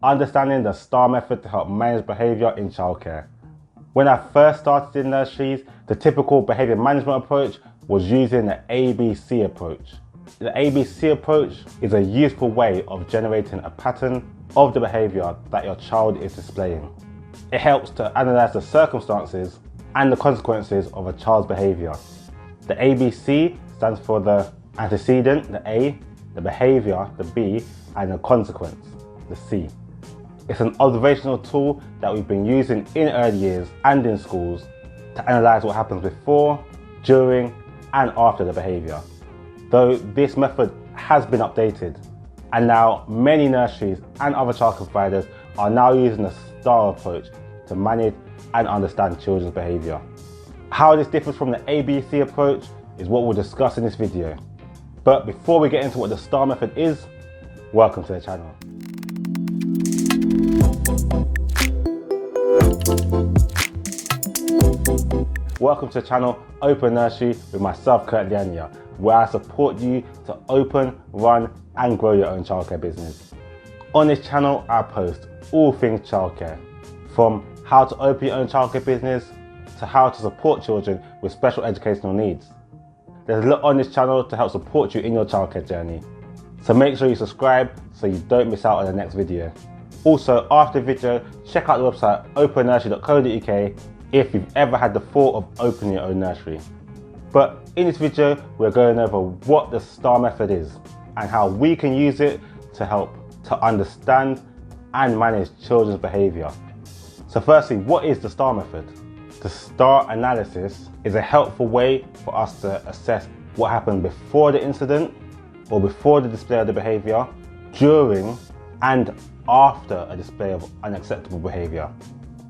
understanding the STAR method to help manage behaviour in childcare. When I first started in nurseries, the typical behaviour management approach was using the ABC approach. The ABC approach is a useful way of generating a pattern of the behaviour that your child is displaying. It helps to analyse the circumstances and the consequences of a child's behaviour. The ABC stands for the antecedent, the A, the behaviour, the B, and the consequence, the C. It's an observational tool that we've been using in early years and in schools to analyse what happens before, during, and after the behaviour. Though this method has been updated, and now many nurseries and other childcare providers are now using the STAR approach to manage and understand children's behaviour. How this differs from the ABC approach is what we'll discuss in this video. But before we get into what the STAR method is, welcome to the channel. Welcome to the channel Open Nursery with myself, Kurt Liania, where I support you to open, run and grow your own childcare business. On this channel I post all things childcare, from how to open your own childcare business to how to support children with special educational needs. There's a lot on this channel to help support you in your childcare journey, so make sure you subscribe so you don't miss out on the next video. Also, after the video, check out the website opennursery.co.uk if you've ever had the thought of opening your own nursery. But in this video, we're going over what the STAR method is and how we can use it to help to understand and manage children's behaviour. So firstly, what is the STAR method? The STAR analysis is a helpful way for us to assess what happened before the incident or before the display of the behaviour, during and after a display of unacceptable behaviour.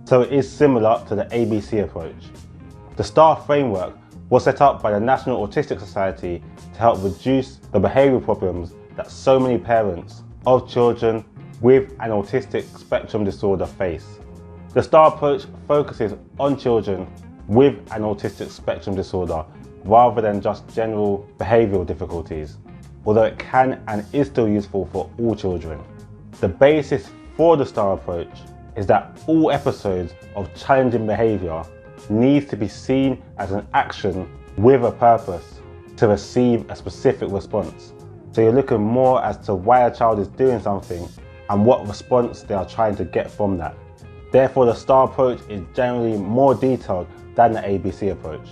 So it is similar to the ABC approach. The STAR framework was set up by the National Autistic Society to help reduce the behavioural problems that so many parents of children with an autistic spectrum disorder face. The STAR approach focuses on children with an autistic spectrum disorder rather than just general behavioural difficulties, although it can and is still useful for all children. The basis for the STAR approach is that all episodes of challenging behaviour needs to be seen as an action with a purpose to receive a specific response. So you're looking more as to why a child is doing something and what response they are trying to get from that. Therefore, the STAR approach is generally more detailed than the ABC approach.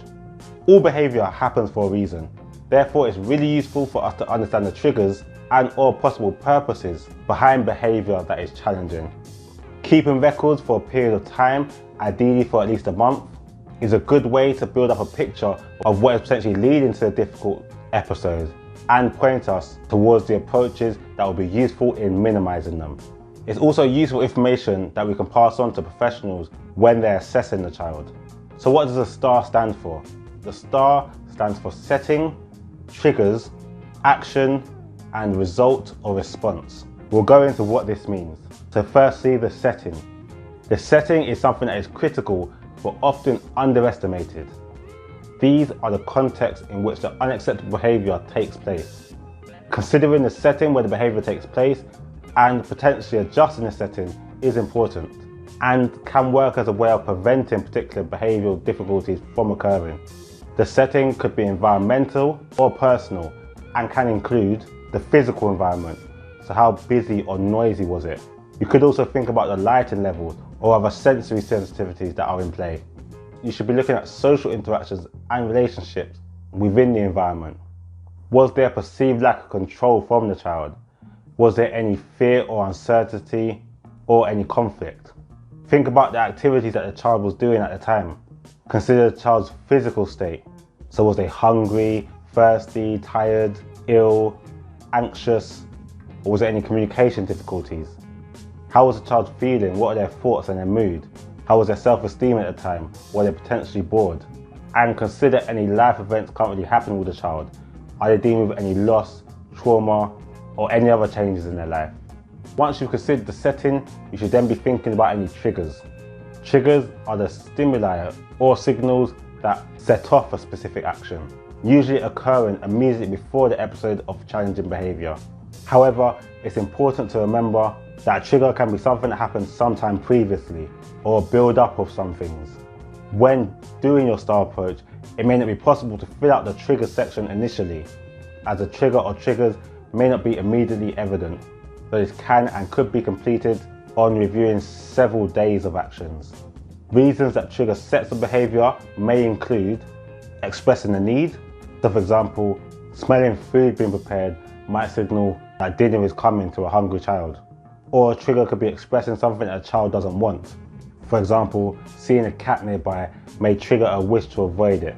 All behaviour happens for a reason. Therefore, it's really useful for us to understand the triggers and or possible purposes behind behaviour that is challenging. Keeping records for a period of time, ideally for at least a month, is a good way to build up a picture of what is potentially leading to a difficult episode and point us towards the approaches that will be useful in minimising them. It's also useful information that we can pass on to professionals when they're assessing the child. So what does the STAR stand for? The STAR stands for setting, triggers, action and result or response. We'll go into what this means. So firstly, the setting. The setting is something that is critical but often underestimated. These are the contexts in which the unacceptable behaviour takes place. Considering the setting where the behaviour takes place and potentially adjusting the setting is important and can work as a way of preventing particular behavioural difficulties from occurring. The setting could be environmental or personal and can include the physical environment. So how busy or noisy was it? You could also think about the lighting levels or other sensory sensitivities that are in play. You should be looking at social interactions and relationships within the environment. Was there perceived lack of control from the child? Was there any fear or uncertainty or any conflict? Think about the activities that the child was doing at the time. Consider the child's physical state. So was they hungry, thirsty, tired, ill, anxious, or was there any communication difficulties? How was the child feeling? What are their thoughts and their mood? How was their self-esteem at the time? Were they potentially bored? And consider any life events currently happening with the child. Are they dealing with any loss, trauma, or any other changes in their life? Once you've considered the setting, you should then be thinking about any triggers. Triggers are the stimuli or signals that set off a specific action, usually occurring immediately before the episode of challenging behaviour. However, it's important to remember That trigger can be something that happened sometime previously, or a build up of some things. When doing your STAR approach, it may not be possible to fill out the trigger section initially, as the trigger or triggers may not be immediately evident, so this can and could be completed on reviewing several days of actions. Reasons that trigger sets of behaviour may include expressing a need. So for example, smelling food being prepared might signal that dinner is coming to a hungry child. Or a trigger could be expressing something that a child doesn't want. For example, seeing a cat nearby may trigger a wish to avoid it.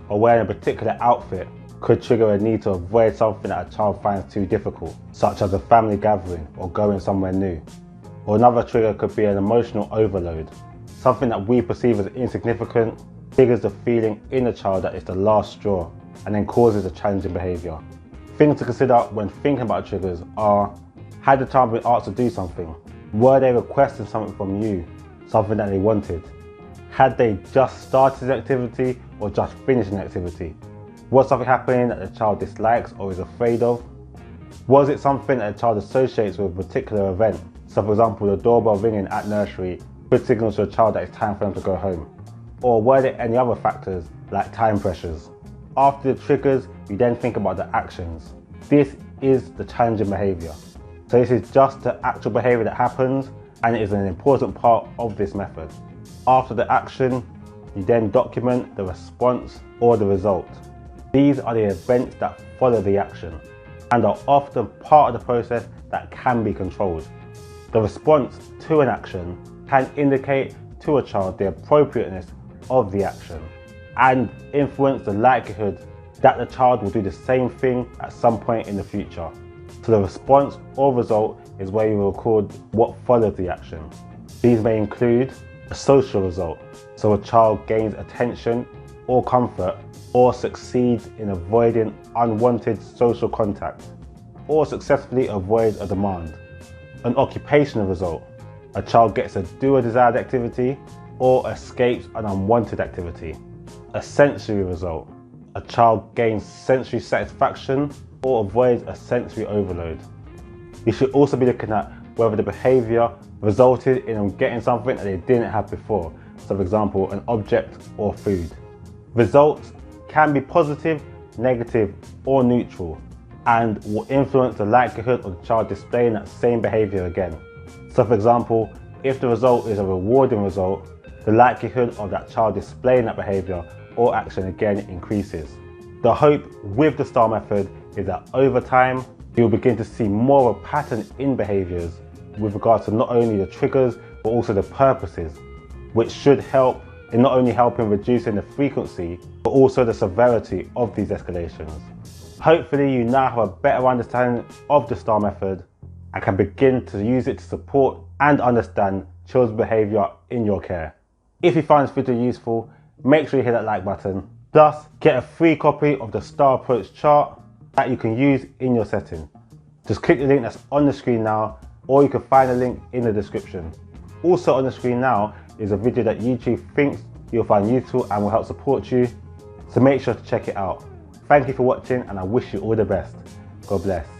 Or wearing a particular outfit could trigger a need to avoid something that a child finds too difficult, such as a family gathering or going somewhere new. Or another trigger could be an emotional overload. Something that we perceive as insignificant triggers the feeling in the child that it's the last straw and then causes a challenging behaviour. Things to consider when thinking about triggers are: had the child been asked to do something? Were they requesting something from you, something that they wanted? Had they just started the activity or just finished an activity? Was something happening that the child dislikes or is afraid of? Was it something that the child associates with a particular event? So for example, the doorbell ringing at nursery could signal to a child that it's time for them to go home. Or were there any other factors like time pressures? After the triggers, you then think about the actions. This is the challenging behaviour. So this is just the actual behaviour that happens, and it is an important part of this method. After the action, you then document the response or the result. These are the events that follow the action and are often part of the process that can be controlled. The response to an action can indicate to a child the appropriateness of the action and influence the likelihood that the child will do the same thing at some point in the future. So the response or result is where you will record what followed the action. These may include a social result, so a child gains attention or comfort or succeeds in avoiding unwanted social contact or successfully avoids a demand. An occupational result, a child gets to do a desired activity or escapes an unwanted activity. A sensory result, a child gains sensory satisfaction or avoids a sensory overload. You should also be looking at whether the behaviour resulted in them getting something that they didn't have before, so for example, an object or food. Results can be positive, negative or neutral and will influence the likelihood of the child displaying that same behaviour again. So for example, if the result is a rewarding result, the likelihood of that child displaying that behaviour or action again increases. The hope with the STAR method is that over time, you'll begin to see more of a pattern in behaviours with regards to not only the triggers, but also the purposes, which should help in not only helping reducing the frequency, but also the severity of these escalations. Hopefully you now have a better understanding of the STAR method and can begin to use it to support and understand children's behaviour in your care. If you find this video useful, make sure you hit that like button. Plus, get a free copy of the STAR approach chart that you can use in your setting. Just click the link that's on the screen now, or you can find the link in the description. Also on the screen now is a video that YouTube thinks you'll find useful and will help support you, so make sure to check it out. Thank you for watching and I wish you all the best. God bless.